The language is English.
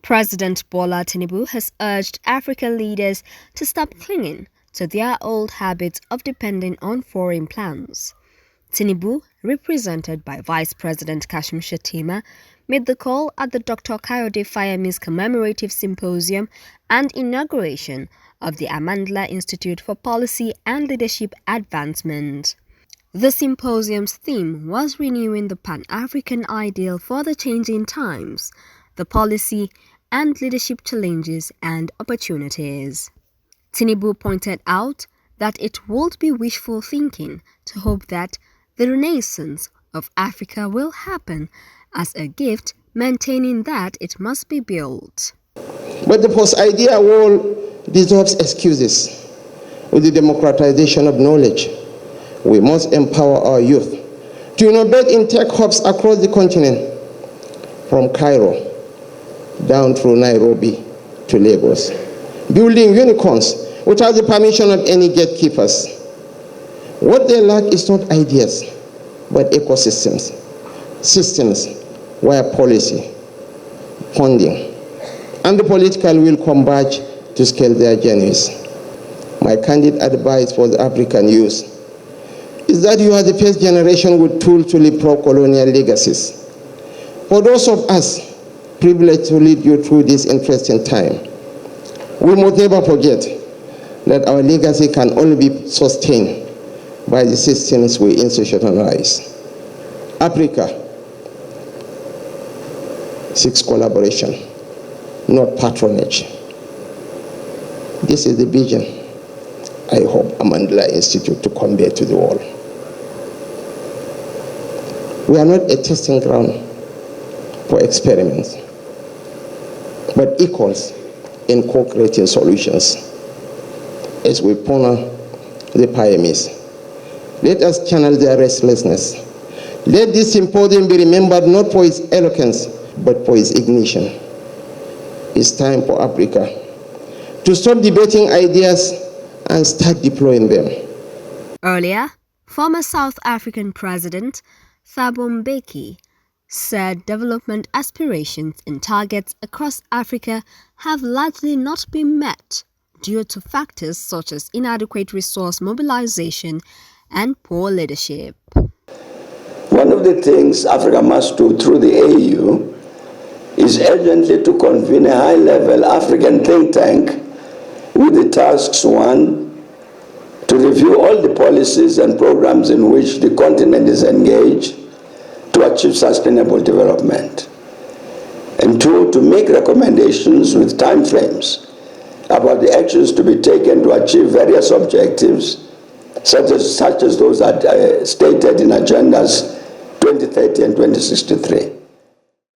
President Bola Tinubu has urged African leaders to stop clinging to their old habits of depending on foreign plans. Tinubu, represented by Vice President Kashim Shettima, made the call at the Dr. Kayode Fayemi's commemorative symposium and inauguration of the Amandla Institute for Policy and Leadership Advancement. The symposium's theme was renewing the Pan-African ideal for the changing times, the policy and leadership challenges and opportunities. Tinubu pointed out that it would be wishful thinking to hope that the renaissance of Africa will happen as a gift, maintaining that it must be built. But the post-idea world deserves excuses. With the democratization of knowledge, we must empower our youth to innovate in tech hubs across the continent, from Cairo down through Nairobi to Lagos, building unicorns without the permission of any gatekeepers. What they lack is not ideas, but ecosystems, systems where policy, funding, and the political will converge to scale their journeys. My candid advice for the African youth is that you are the first generation with tools to leapfrog colonial legacies. For those of us privileged to lead you through this interesting time, we must never forget that our legacy can only be sustained by the systems we institutionalize. Africa seeks collaboration, not patronage. This is the vision I hope Amandla Institute to convey to the world. We are not a testing ground for experiments, but equals in co-creating solutions. As we ponder the pioneers, let us channel their restlessness. Let this symposium be remembered not for its eloquence, but for its ignition. It's time for Africa to stop debating ideas and start deploying them. Earlier, former South African President Thabo Mbeki said development aspirations and targets across Africa have largely not been met due to factors such as inadequate resource mobilization and poor leadership. One of the things Africa must do through the AU is urgently to convene a high-level African think tank with the tasks: one, to review all the policies and programs in which the continent is engaged to achieve sustainable development, and two, to make recommendations with timeframes about the actions to be taken to achieve various objectives, such as those that are stated in agendas 2030 and 2063.